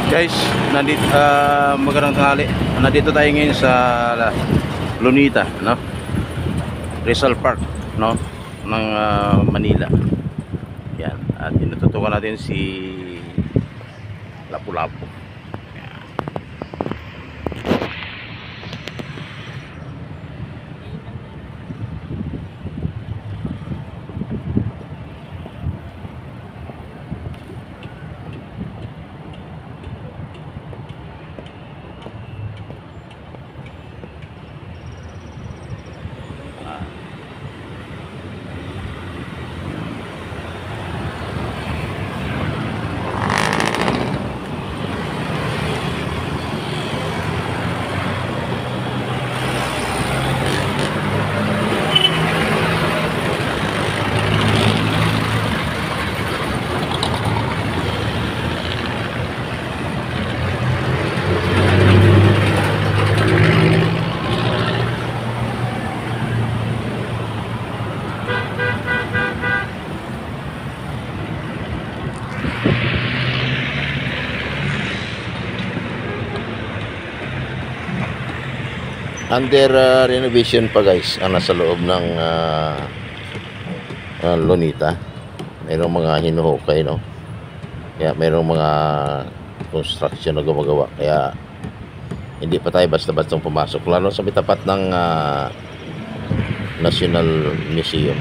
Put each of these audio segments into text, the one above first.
Guys, nandito magandang tanghali. Nandito tayo ngayon sa Lunita, no? Rizal Park, no? Ng Manila. Yan. At tinututukan natin si Lapu-Lapu. Under renovation pa guys ang nasa loob ng Lunita. Mayroong mga hinuhukay, no? Kaya mayroong mga construction na gumagawa. Kaya hindi pa tayo basta-bastang pumasok, lalo sa tapat ng National Museum.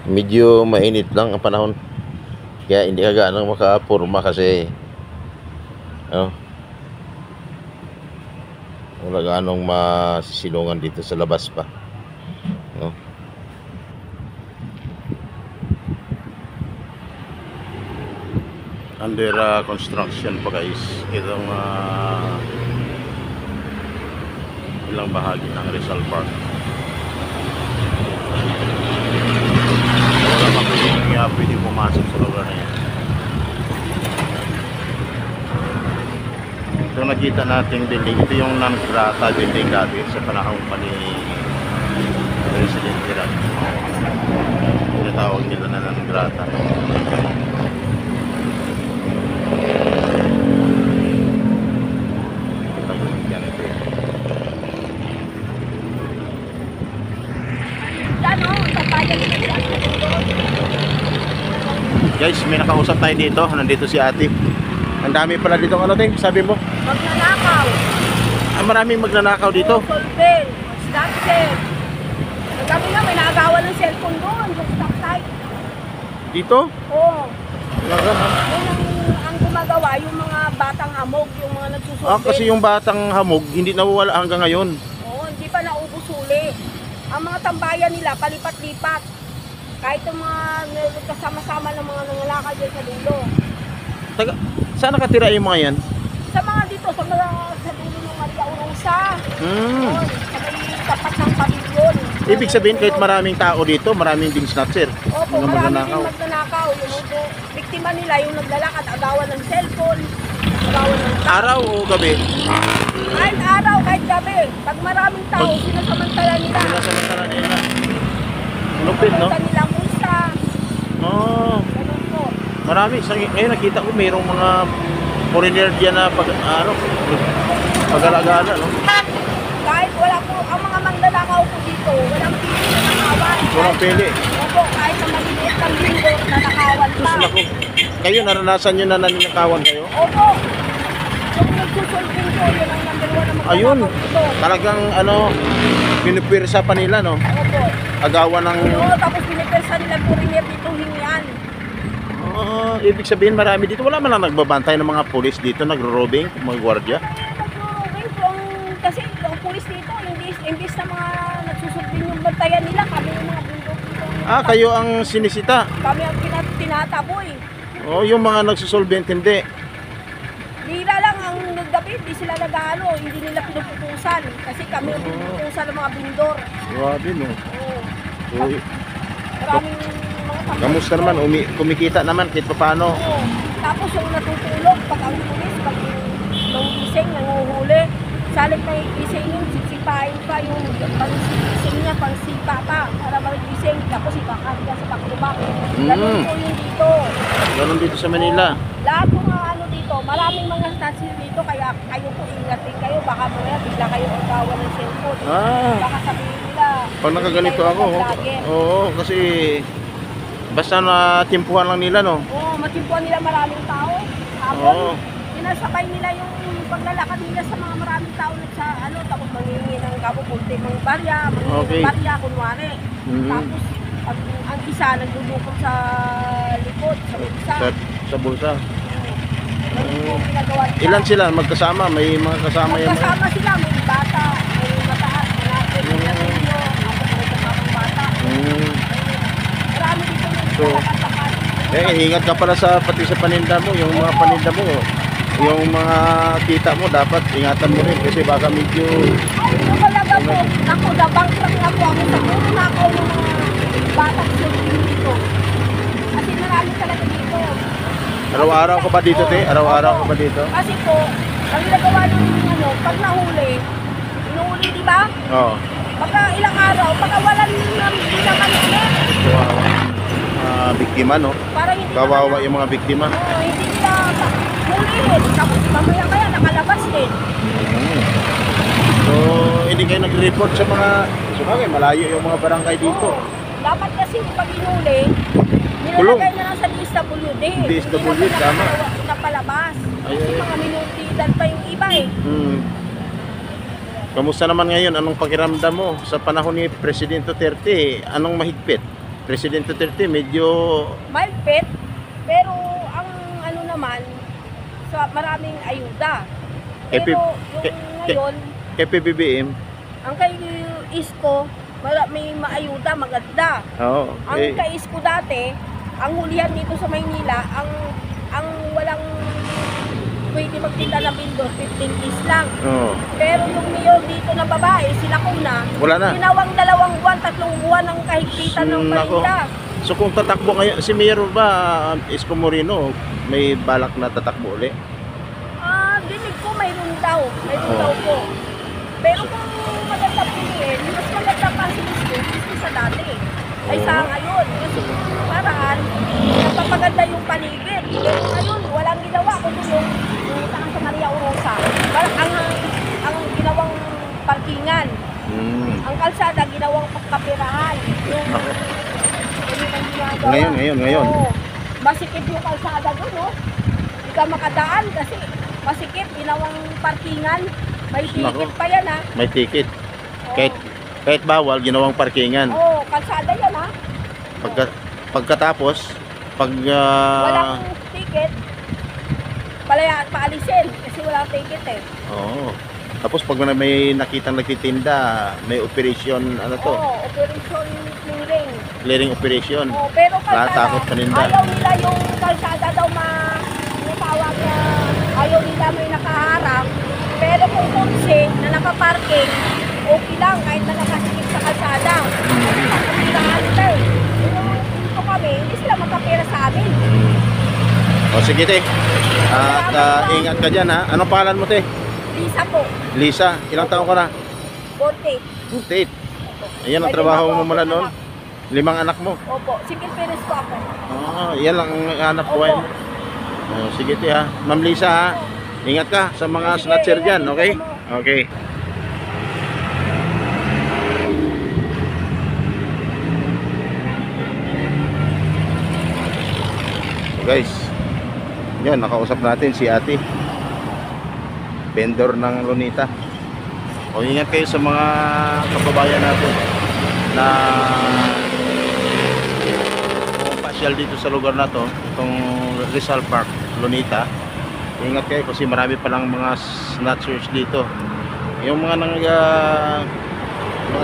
Medyo mainit lang ang panahon, kaya hindi ka gaano makapurma kasi wala gaanong masisilungan dito sa labas pa, no? Under construction pa guys itong ilang bahagi ng Rizal Park. Kaya pwede pumasok sa lugar na yan. Ito nakita nating building, ito yung non-grata building dati sa panahon pa ni President Iran. Tinatawag nila na non-grata. Guys, may nakausap tayo dito. Nandito si ate. Ang dami pala dito. Ano tayo? Sabi mo? Magnanakaw. Maraming magnanakaw dito. Solvent, stockset. Kami nga, may naagawan ng cellphone doon. Sa stocksite. Dito? Oo. Ang gumagawa, yung mga batang hamog, yung mga nagsusolvent. Kasi yung batang hamog, hindi nawawala hanggang ngayon. Oo, hindi pa naubos uli. Ang mga tambayan nila, palipat-lipat. Kahit yung mga kasama-sama ng mga nangalakad dyan sa dulo. Saan nakatira yung mga yan? Sa mga dito, sa dulo ng Maria Orosa. Sa may tapat ng pavilion. Ibig sabihin kahit maraming tao dito, maraming ding snatcher. Opo, maraming din magnanakaw. Yung biktima nila, yung naglalakad, agawan ng cellphone, agawan ng tao. Araw o gabi? Kahit araw, kahit gabi. Pag maraming tao, sinasamantala nila. Sinasamantala nila. Lupit, no? Sinasamantala nila musa. Oo. Ganun po. Marami. Ngayon nakita ko mayroong mga foreigner dyan na pag-alagala, no? Kahit wala po, ang mga magnanakaw po dito, walang pili na nakawan. Walang pili. Opo, kahit na maliliit ng linggo, nanakawan pa. Kayo, naranasan nyo na nanakawan kayo? Opo. Yung nagsusulping ko, yun ang number 1 na magnanakaw Ayun. dito. Talagang pinupirsa pa nila, no? Opo. Agawan ng... Oo, tapos pinipersa nila foreigner dito hingian. Ibig sabihin marami dito. Wala man lang nagbabantay ng mga pulis dito, nagro-robing, mga gwardiya. Kasi yung pulis dito, imbis na mga nagsusulping yung bantayan nila, kami yung mga bundok dito. Kayo ang sinisita. Kami ang tinataboy. Yung mga nagsusolvent, hindi. Bira lang ang naggabi, hindi sila nag-ano, hindi nila pinuputusan. Kasi kami yung pinuputusan ng mga bundor. Grabe, no? Oo. Uy. Maraming mga Kamusta naman? Kumikita naman kahit paano. Oo. Tapos yung natutulog, pag ang pulis, pag yung gising, nanguhuli, salit na yung gising yun, sisipain pa yung pang-gising niya, pang-sipa pa, para mag-gising, tapos ipakati ka sa pakrubak. Ganun po yun dito. Ganun dito sa Manila. Lahat ng mga ano dito, maraming mga station dito, kaya kayo po ingatin kayo, baka mamaya bigla kayo magawa ng cellphone. Baka sabihin nila, Pag nakaganito hindi ako, kayo mag-vlogger. oo, kasi basta natimpuhan lang nila, no? Oo, matimpuan nila maraming tao. Habon, Oo. sinasabay nila yung paglalakad nila sa mga maraming tao sa ano, tapos mangingi ng kapupunti, mga barya, Okay. barya, kunwari. Tapos, ang isa nagdudukot sa likod, sa bulsa. Sa bulsa. Ganun po ang ginagawa nila. Ilan sila magkasama? May mga kasama yung mga... Magkasama sila, may bata, may mataas, malapit, may natinyo, tapos may kasamang bata. Marami dito yung So, lakad-lakad. ingat ka pala pati sa paninda mo, yung mga paninda mo, yung mga kita mo, dapat ingatan mo rin kasi baka medyo... Ay, talaga po. Ako, nabankrupt ako. Ako sa puro na ako ng mga batang sundin dito. Kasi marami talaga dito. Araw-araw ka ba dito, te? Araw-araw ka ba dito? Kasi po, ang ginagawa ng ano, pag nahuli, inuuli, di ba? Oo. Pagka ilang araw, pagka walang hindi naman ulit. Biktima, no? Parang hindi Kawawa naman- yung mga biktima. Oo, hindi nila hulihin. Tapos mamaya kaya nakalabas din. So, hindi kayo nag-report sa mga... Sabagay, malayo yung mga barangay dito. Oo. Dapat kasi pag inuli, Kulong. nilalagay na lang sa DSWD. DSWD, Hindi na tama. napalabas. Ay, Kasi ay. mga minutidan pa yung iba eh. Kamusta naman ngayon? Anong pakiramdam mo sa panahon ni Presidente Duterte? Anong mahigpit? Presidente Duterte medyo... Malpit, pero ang ano naman, sa maraming ayuda. Pero Epi- yung ngayon, kay PBBM. ang kay Isko, may maayuda, maganda. Oo. Ang kay Isko dati, ang hulihan dito sa Maynila, ang walang pwede magtinda ng Windows, 15 days lang. Oo. Pero yung mayor dito na babae, sila Kuna, Wala na. ginawang 2 buwan, 3 buwan ang kahigpitan ng Nako. paninda. So kung tatakbo ngayon, si Mayor ba, Isko Moreno, may balak na tatakbo ulit? Dinig ko mayroon daw po. Pero kung maganda piliin, mas maganda pa si Isko sa dati. Ay sa ngayon, kasi yung paraan, napapaganda yung paligid. Pero ngayon, walang ginawa kundi yung saan sa Maria Orosa. Ang ginawang parkingan. Ang kalsada, ginawang pagkapirahan. Yung ang ginagawa. Ngayon. Oo. Masikip yung kalsada doon, no? Hindi ka makadaan kasi masikip, ginawang parkingan. May ticket Nako. pa yan, ha? May ticket. Oo. Kahit bawal, ginawang parkingan. Oo, kalsada yan, ha? Pagkatapos, pag... Walang ticket, paalisin kasi walang ticket eh. Oo. Tapos pag may nakitang nagtitinda, may operation, ano to? Oo, operation clearing. Clearing operation. Oo, pero kalsada, Tatakot pa rin ba? ayaw nila yung kalsada daw tinatawag na ayaw nila may nakaharap. Pero kung kotse na nakaparking, okay lang kahit na nakasikip sa kalsada. Pagkakapirahan nila eh. Yung dito kami, hindi sila magkapira sa amin. O sige, te. At ingat ka dyan, ha? Anong pangalan mo, te? Lisa po, Lisa. Ilang taon ka na? 40. 48. Ayan ang trabaho mo mula noon? 5 anak mo? Opo, single parents po ako. Yan lang ang hanap buhay mo. Sige, te, ha? Ma'am Lisa, ha? Ingat ka sa mga Sige, snatcher ingat dyan, din okay? po. Okay. So guys, yan, nakausap natin si ate, vendor ng Lunita. O ingat kayo sa mga kababayan natin na pasyal dito sa lugar na to, itong Rizal Park, Lunita. Ingat kayo kasi marami palang mga snatchers dito. Yung mga mga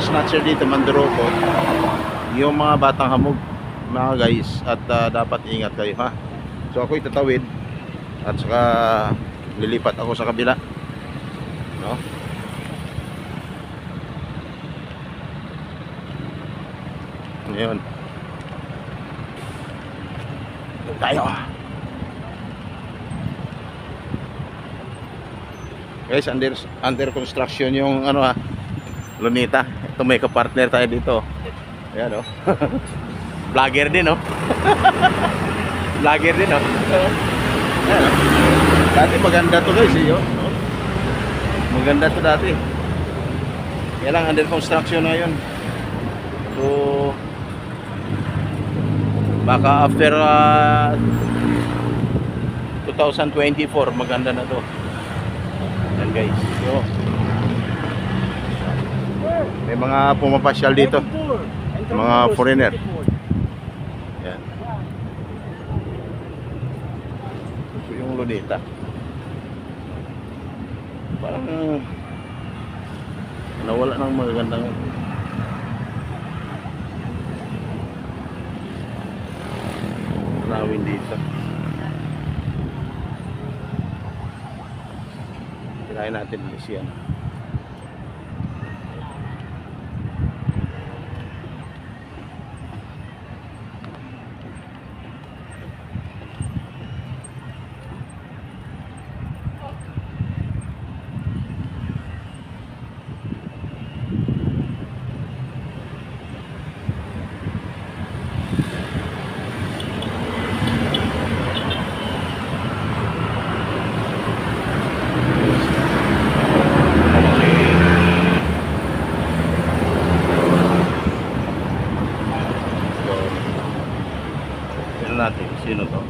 snatcher dito, manduroko, yung mga batang hamog, mga guys, at dapat ingat kayo, ha. So ako itatawid at saka lilipat ako sa kabila, no? Ngayon Tayo. Guys, under construction yung ano ha, Lunita. Ito may kapartner tayo dito. Ayan o. Vlogger din o. Vlogger din o. Ayan o. Dati maganda to guys eh. Maganda to dati. Yan lang, under construction na yun. So baka after 2024 maganda na to. Yan guys. Yo. May mga pumapasyal dito. Mga foreigner. Yan. Ito yung Lunita. Parang nawala ng magagandang lawin dito. Kinain natin siya. Natin sino to?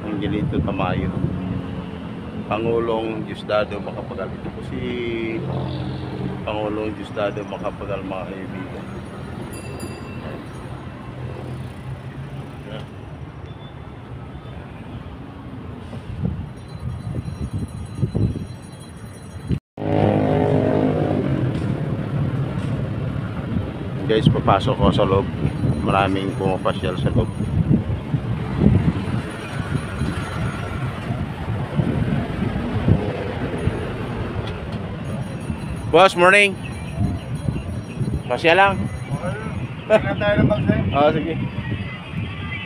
Angelito Tamayo, Pangulong Diosdado Macapagal. Ito po si Pangulong Diosdado Macapagal, mga kaibigan. Guys, papasok ko sa loob. Maraming pumapasyal sa loob. Boss, morning. Pasya lang. Tingnan tayo ng bag sa'yo. Ah, sige.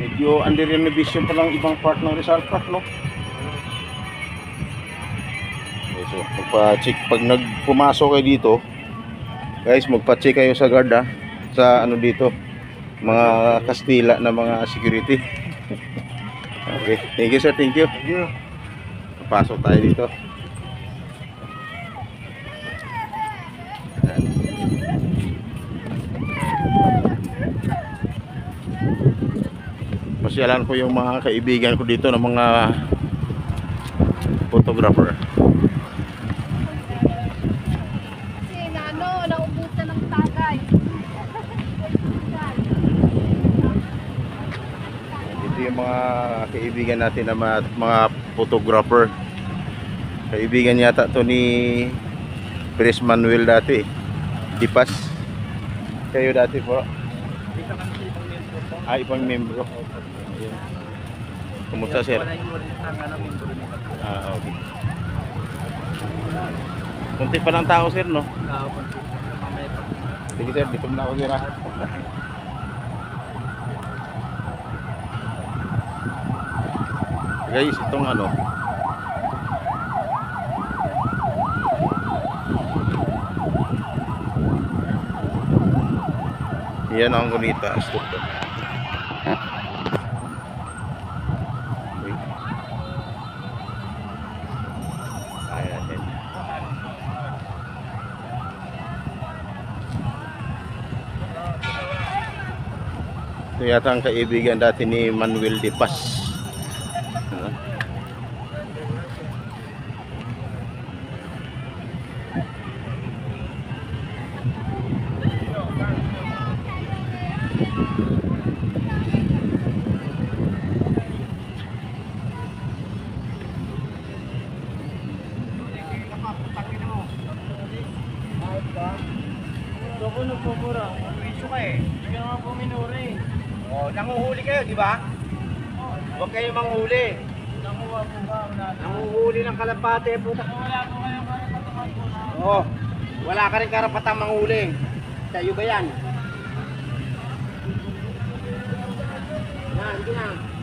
Medyo under renovation pa lang ibang part ng Rizal Park, no? Okay, so, magpa-check. Pag pumasok kayo dito, guys, magpa-check kayo sa guard, ha? Sa ano dito, mga Kastila na mga security. Okay, thank you sir, thank you. Pasok tayo dito. Pasyalan ko yung mga kaibigan ko dito ng mga photographer. Kasi naubusan ng tagay. Ito yung mga kaibigan natin na mga photographer. Kaibigan yata to ni Chris Manuel dati. Dipas. Kayo dati po. Ibang membro. Ayan. Kumusta sir? Ah, okay. Kunti pa lang tao sir, no? Sige sir, dito muna ako sir ha. Guys, itong ano, yan ang Lunita Studio. Ayan. Ito yata ang kaibigan dati ni Manuel Dipas. Ako nagpupura. Issue ka eh. Hindi ka naman puminura eh. Oh, nanguhuli kayo, di ba? Huwag kayo manghuli. Nanguhuli ng kalapate, puta. Wala po kayong karapatang manghuli. Oh, wala ka rin karapatang manghuli. Sa'yo ba yan? Yan, hindi na.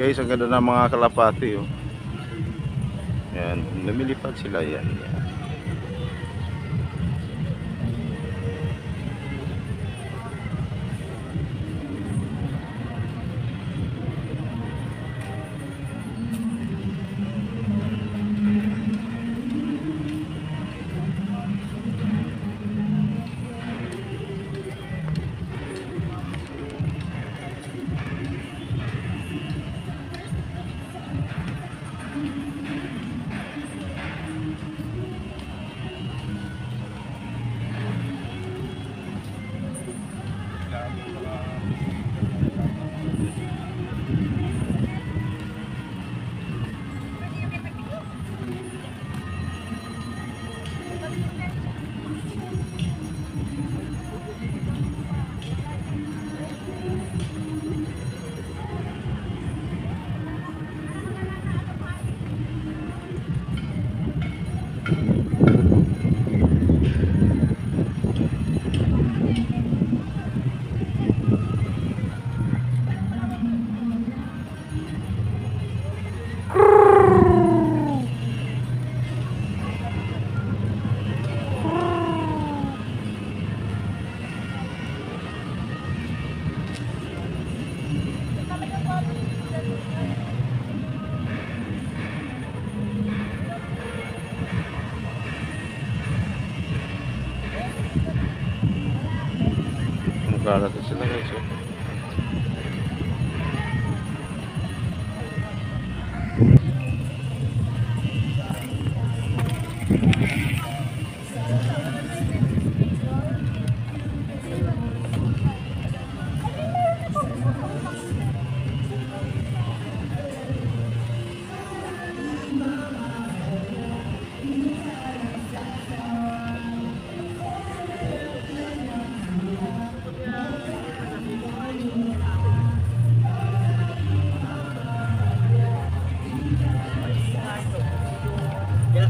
Guys, ang ganda ng mga kalapati, oh. Yan, lumilipad sila yan. Yan. Kalat na sila, guys, oh.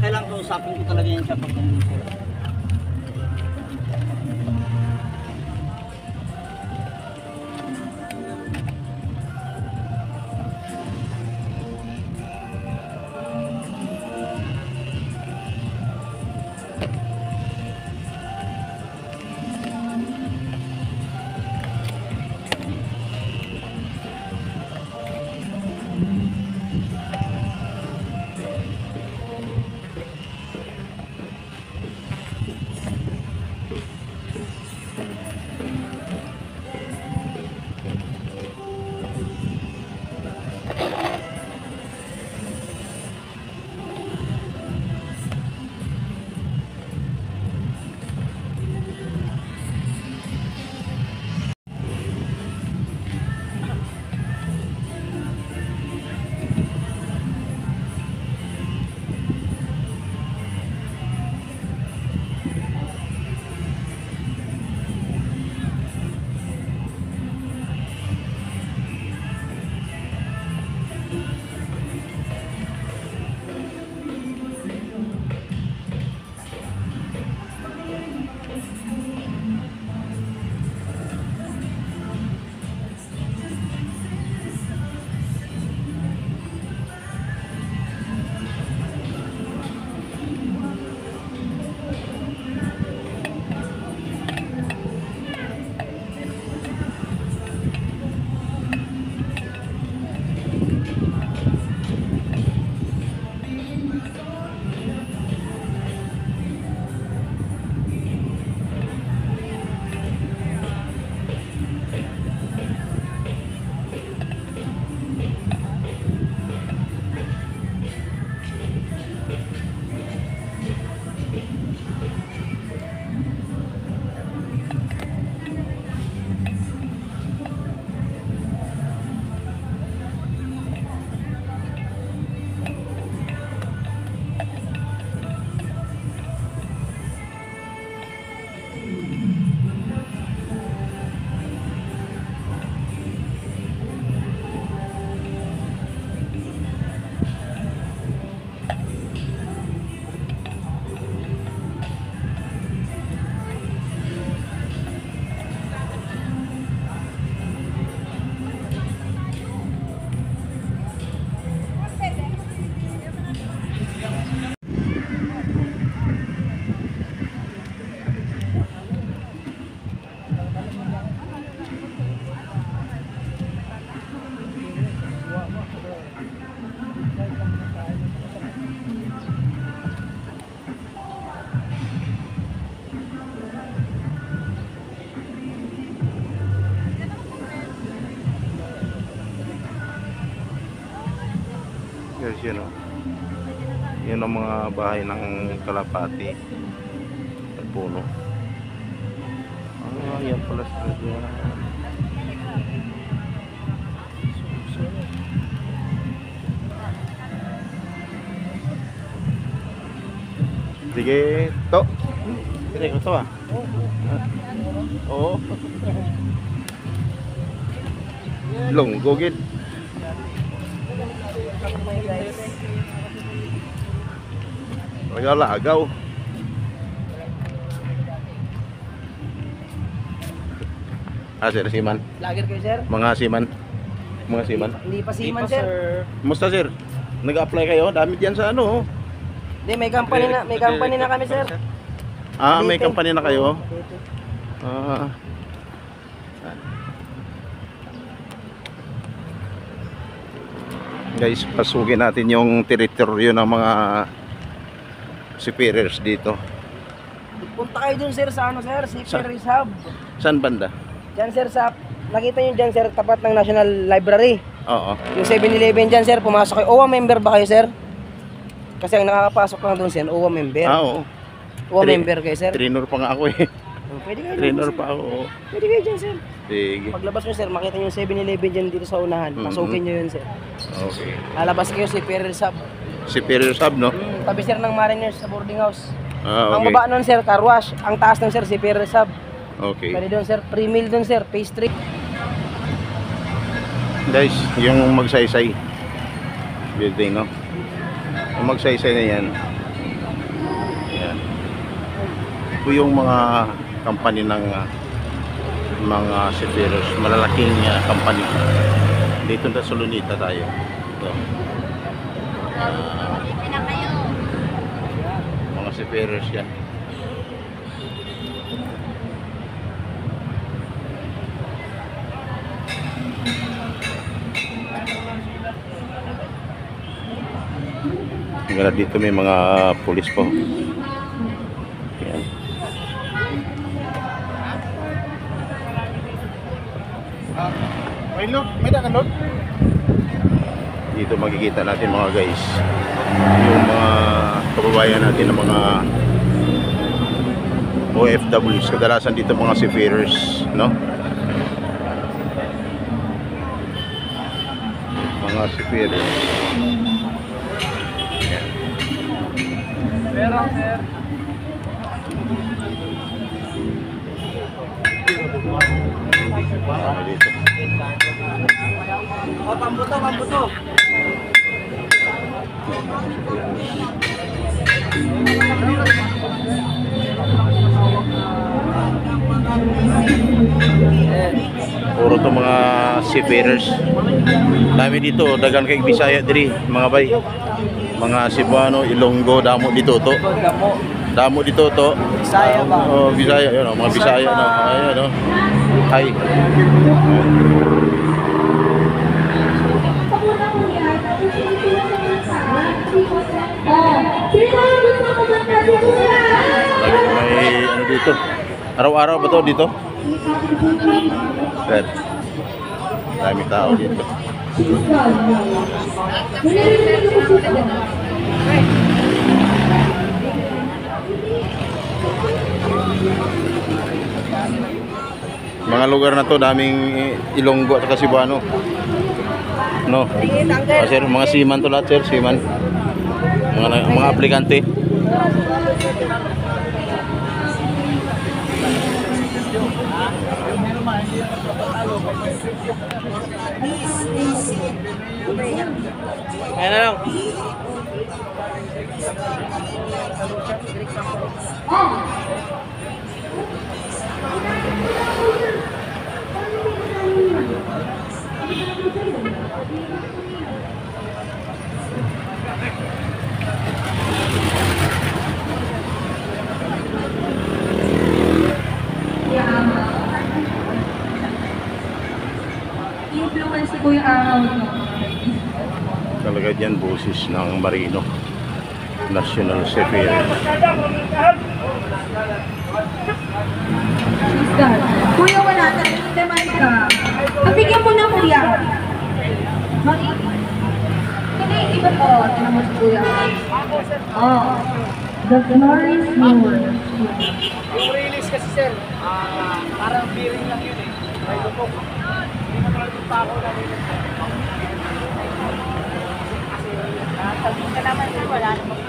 Kailangan kausapin ko talaga yan siya pag pumunta. Yan ang mga bahay ng Kalapati. At puno. Yan pala siya. Sige, to. Sige, to ah. Oo. Lunggo gid. Wala agaw. Sir, siman. Lager kayo, sir? Mga siman. Mga siman. Hindi pa siman, sir. Kumusta, sir? Nag-apply kayo? Dami diyan sa ano. Hindi, may company na kami, sir. May company na kayo. Guys, pasukin natin yung teritoryo ng mga seafarers dito. Punta kayo dun, sir, sa ano, sir? Seafarers Hub. Saan banda? Diyan, sir, nakita nyo dyan, sir, tapat ng National Library. Oo. Yung 7-Eleven dyan, sir, pumasok kayo. OWA member ba kayo, sir? Kasi ang nakakapasok lang dun, sir, OWA member. Oo. OWA member kayo, sir. Trainer pa nga ako eh. Pwede kayo dyan, Trainer sir. pa ako. Pwede kayo dyan, sir. Sige. Paglabas nyo, sir, makita nyo yung 7-Eleven dyan dito sa unahan. Pasukin nyo yun, sir. Okay. Lalabas kayo, Seafarers Hub. Seafarers Hub, no? Tabi, sir, ng Mariners sa boarding house. Okay. Ang baba nun, sir, car wash. Ang taas nun, sir, Seafarers Hub. Okay. Pwede doon, sir. Free meal doon, sir. Pastry. Guys, yung magsaysay building, no? Yung magsaysay na yan. Yan. Ito yung mga company ng mga seafarers, malalaking company. Dito na sa Lunita tayo. Ito. Mga seafarers yan. Hanggang dito may mga pulis po. Yan. May dakan. Dito makikita natin mga guys yung mga kababayan natin ng mga OFWs. Kadalasan dito mga seafarers, no? Mga seafarers. Pero, sir. Dito. O, pambuto, pambuto. Puro to mga seafarers. Dami dito, dagan kay Bisaya diri, mga bay. Mga Cebuano, Ilonggo, damo dito to. Damo dito to. Bisaya ba? Oh, Bisaya, yun, mga Bisaya no. Ayun no. Hi. May ano dito? Araw-araw ba to dito? Red. Dami tao dito. Mga lugar na to daming Ilonggo at Cebuano. No. Sir, mga seaman to lahat, sir, seaman. Mga aplikante. Ayan na lang. Influence ko yung araw nyo. Talaga dyan boses ng Marino National Seafarer. Kuya, wala na. Naman ka. Pabigyan mo na, kuya. Hindi. Iba po, tinan mo si Kuya. Oh, the floor is yours. Yung release kasi sir, parang bearing lang yun eh. May lupok. Hindi na talaga yung pako na rin. Sabi ka naman sir, wala namang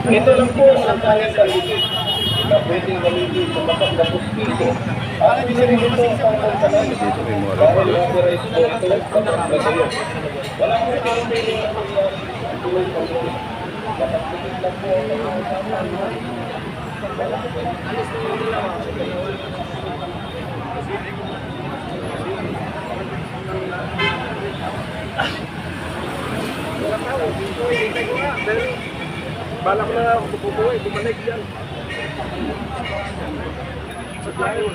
Ito lang po ang kanya sa likid. Pwedeng gamitin sa kapag dito. Para di sa rin ito ang pangkalan. Dito may mga reparo. Wala ko rin ang nangyayari. Balak na ako pupuwi, bumalik yan. Sa tayo.